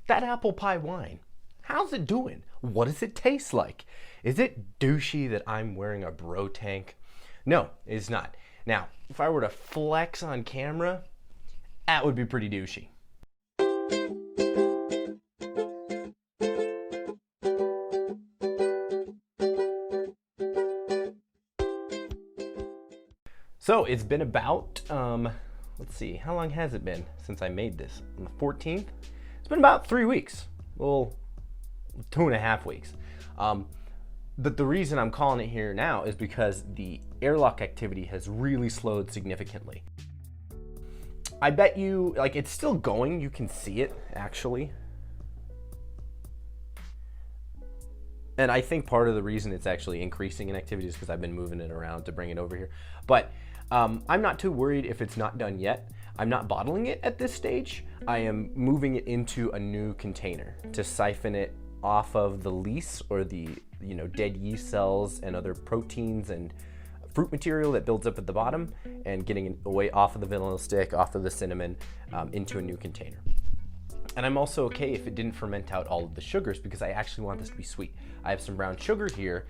that apple pie wine, how's it doing? What does it taste like? Is it douchey that I'm wearing a bro tank? No, it's not. Now, if I were to flex on camera, that would be pretty douchey. So it's been about, let's see, how long has it been since I made this? On the 14th? It's been about 3 weeks. Well, 2.5 weeks. But the reason I'm calling it here now is because the airlock activity has really slowed significantly. I bet you, like, it's still going. You can see it, actually. And I think part of the reason it's actually increasing in activity is because I've been moving it around to bring it over here. But I'm not too worried if it's not done yet. I'm not bottling it at this stage. I am moving it into a new container to siphon it off of the lees, or the dead yeast cells and other proteins and fruit material that builds up at the bottom, and getting it away off of the vanilla stick, off of the cinnamon, into a new container. And I'm also okay if it didn't ferment out all of the sugars, because I actually want this to be sweet. I have some brown sugar here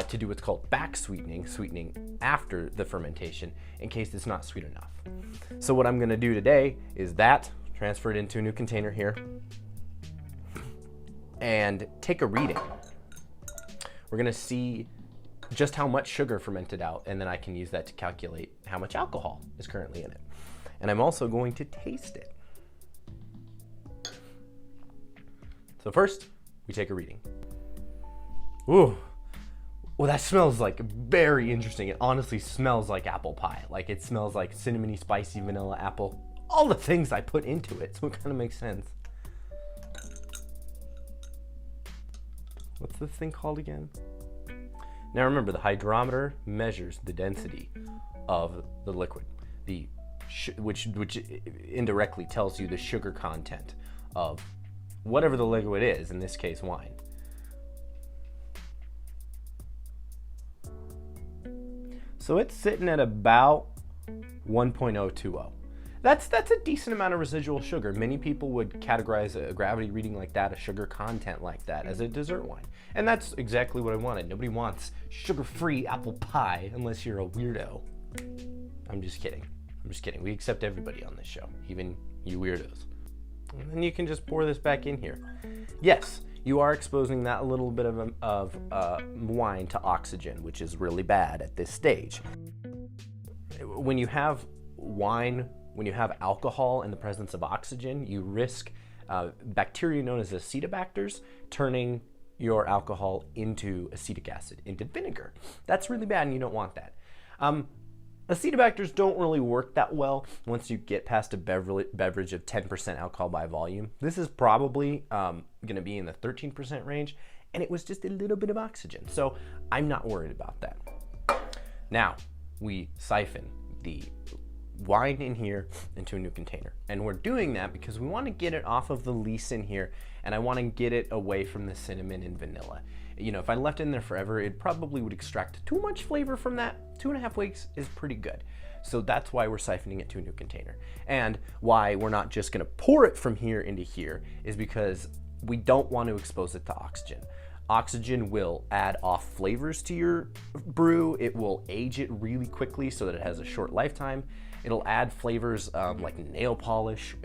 to do what's called back sweetening, sweetening after the fermentation, in case it's not sweet enough. So what I'm gonna do today is transfer it into a new container here, and take a reading. We're gonna see just how much sugar fermented out, and then I can use that to calculate how much alcohol is currently in it. And I'm also going to taste it. So first, we take a reading. Ooh, well, that smells like very interesting. It honestly smells like apple pie. Like, it smells like cinnamony, spicy, vanilla, apple, all the things I put into it, so it kind of makes sense. What's this thing called again? Now remember, the hydrometer measures the density of the liquid, which indirectly tells you the sugar content of whatever the liquid is, in this case wine. So it's sitting at about 1.020. That's a decent amount of residual sugar. Many people would categorize a gravity reading like that, a sugar content like that, as a dessert wine. And that's exactly what I wanted. Nobody wants sugar-free apple pie unless you're a weirdo. I'm just kidding. We accept everybody on this show, even you weirdos. And then you can just pour this back in here. Yes, you are exposing that little bit of wine to oxygen, which is really bad at this stage. When you have wine, when you have alcohol in the presence of oxygen, you risk bacteria known as acetobacters turning your alcohol into acetic acid, into vinegar. That's really bad, and you don't want that. Acetobacters don't really work that well once you get past a beverage of 10% alcohol by volume. This is probably going to be in the 13% range, and it was just a little bit of oxygen, so I'm not worried about that. Now, we siphon the wine in here into a new container, and we're doing that because we want to get it off of the lees in here, and I want to get it away from the cinnamon and vanilla. If I left it in there forever, it probably would extract too much flavor from that. 2.5 weeks is pretty good. So that's why we're siphoning it to a new container. And why we're not just gonna pour it from here into here is because we don't want to expose it to oxygen. Oxygen will add off flavors to your brew. It will age it really quickly so that it has a short lifetime. It'll add flavors like nail polish,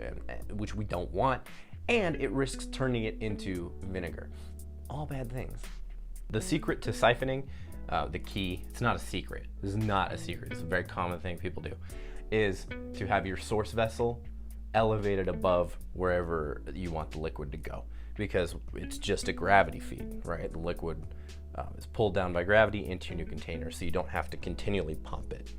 which we don't want, and it risks turning it into vinegar. All bad things. The secret to siphoning, the key, it's not a secret. This is not a secret. It's a very common thing people do, is to have your source vessel elevated above wherever you want the liquid to go, because it's just a gravity feed, right? The liquid is pulled down by gravity into a new container, so you don't have to continually pump it.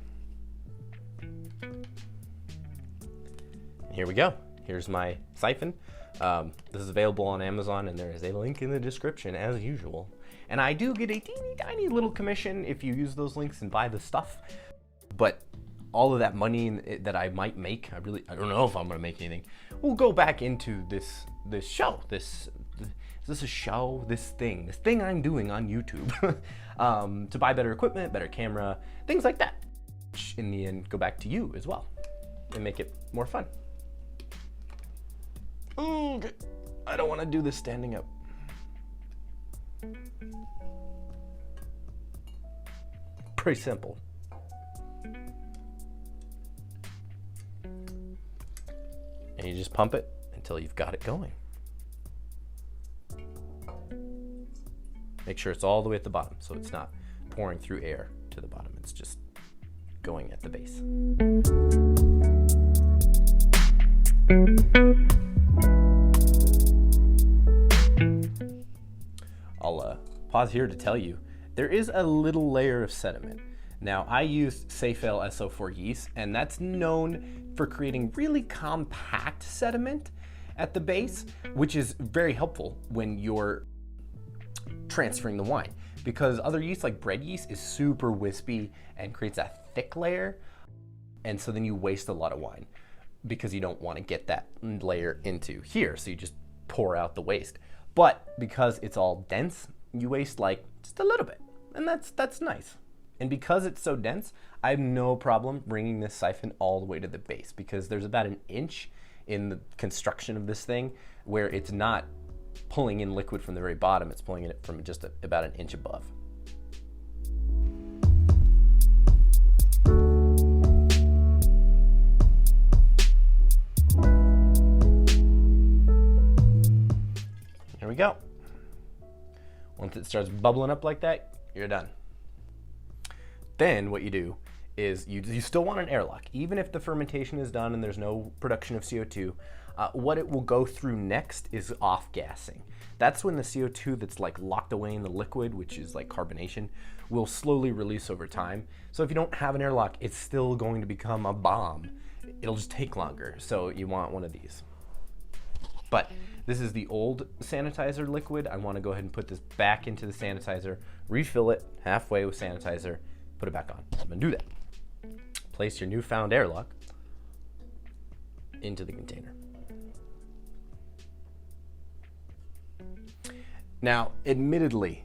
Here we go. Here's my siphon. This is available on Amazon, and there is a link in the description as usual. And I do get a teeny tiny little commission if you use those links and buy the stuff. But all of that money that I might make, I don't know if I'm gonna make anything, will go back into this show. Is this a show? This thing I'm doing on YouTube to buy better equipment, better camera, things like that. Which in the end go back to you as well and make it more fun. Okay. I don't want to do this standing up. Pretty simple. And you just pump it until you've got it going. Make sure it's all the way at the bottom so it's not pouring through air to the bottom. It's just going at the base. I'll pause here to tell you there is a little layer of sediment. Now, I use Siphon SO4 yeast, and that's known for creating really compact sediment at the base, which is very helpful when you're transferring the wine, because other yeast like bread yeast is super wispy and creates a thick layer, and so then you waste a lot of wine because you don't want to get that layer into here, so you just pour out the waste. But because it's all dense, you waste like just a little bit, and that's nice. And because it's so dense, I have no problem bringing this siphon all the way to the base, because there's about an inch in the construction of this thing where it's not pulling in liquid from the very bottom, it's pulling it from just about an inch above. Here we go. Once it starts bubbling up like that, you're done. Then what you do is you still want an airlock. Even if the fermentation is done and there's no production of CO2, what it will go through next is off-gassing. That's when the CO2 that's like locked away in the liquid, which is like carbonation, will slowly release over time. So if you don't have an airlock, it's still going to become a bomb. It'll just take longer, so you want one of these. But this is the old sanitizer liquid. I want to go ahead and put this back into the sanitizer, refill it halfway with sanitizer, put it back on. I'm gonna do that. Place your newfound airlock into the container. Now, admittedly,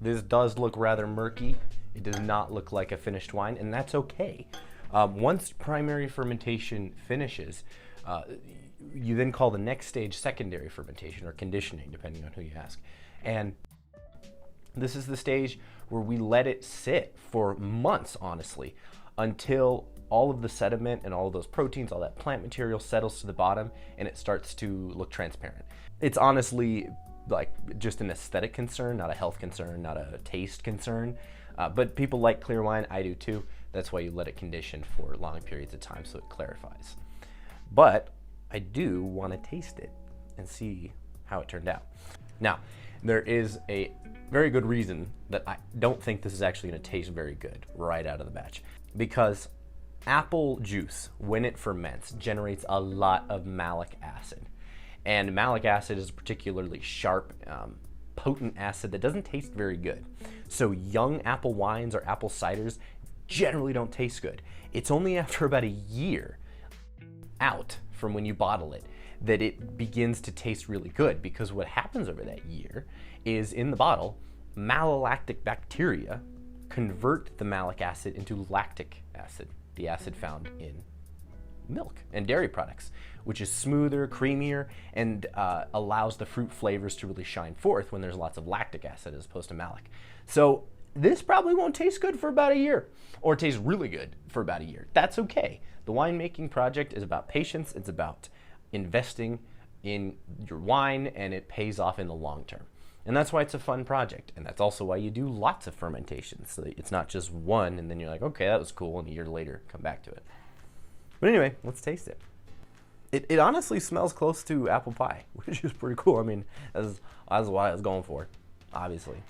this does look rather murky. It does not look like a finished wine, and that's okay. Once primary fermentation finishes, you then call the next stage secondary fermentation or conditioning, depending on who you ask. And this is the stage where we let it sit for months, honestly, until all of the sediment and all of those proteins, all that plant material settles to the bottom and it starts to look transparent. It's honestly like just an aesthetic concern, not a health concern, not a taste concern. But people like clear wine, I do too. That's why you let it condition for long periods of time so it clarifies. But I do want to taste it and see how it turned out. Now, there is a very good reason that I don't think this is actually going to taste very good right out of the batch, because apple juice, when it ferments, generates a lot of malic acid. And malic acid is a particularly sharp, potent acid that doesn't taste very good. So young apple wines or apple ciders generally don't taste good. It's only after about a year out from when you bottle it that it begins to taste really good, because what happens over that year is in the bottle, malolactic bacteria convert the malic acid into lactic acid, the acid found in milk and dairy products, which is smoother, creamier, and allows the fruit flavors to really shine forth when there's lots of lactic acid as opposed to malic. So this probably won't taste good for about a year, or taste really good for about a year. That's okay. The winemaking project is about patience. It's about investing in your wine, and it pays off in the long term. And that's why it's a fun project. And that's also why you do lots of fermentations. So it's not just one, and then you're like, okay, that was cool, and a year later, come back to it. But anyway, let's taste it. It honestly smells close to apple pie, which is pretty cool. I mean, that's what I was going for, obviously.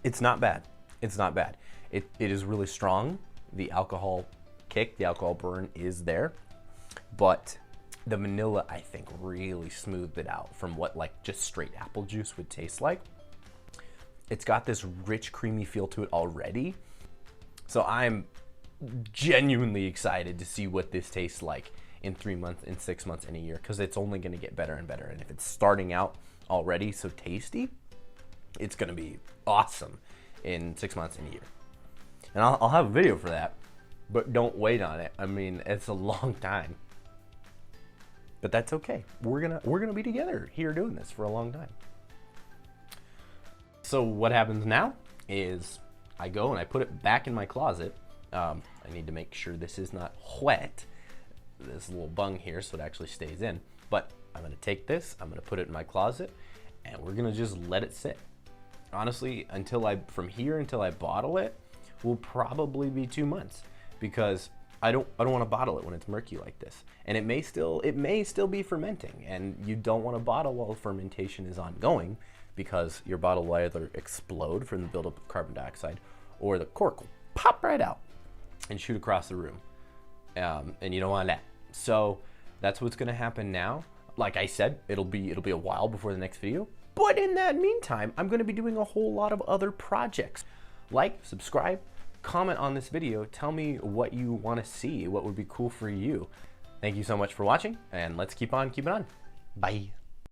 It's not bad. It's not bad. It is really strong. The alcohol kick, the alcohol burn is there, but the vanilla, I think, really smoothed it out from what like just straight apple juice would taste like. It's got this rich, creamy feel to it already. So I'm genuinely excited to see what this tastes like in 3 months, in 6 months, in a year, because it's only going to get better and better. And if it's starting out already so tasty, it's going to be awesome in 6 months, in a year. And I'll have a video for that, but don't wait on it. I mean, it's a long time. but that's okay. We're gonna be together here doing this for a long time. So what happens now is I go and I put it back in my closet. I need to make sure this is not wet, this little bung here, so it actually stays in. But I'm gonna take this, I'm gonna put it in my closet, and we're gonna just let it sit. Honestly, from here until I bottle it, will probably be 2 months, because I don't want to bottle it when it's murky like this. And it may still be fermenting, and you don't want to bottle while fermentation is ongoing, because your bottle will either explode from the buildup of carbon dioxide, or the cork will pop right out and shoot across the room. And you don't want that. So that's what's gonna happen now. Like I said, it'll be a while before the next video. But in that meantime, I'm gonna be doing a whole lot of other projects. Like, subscribe, comment on this video, tell me what you wanna see, what would be cool for you. Thank you so much for watching, and let's keep on keeping on. Bye.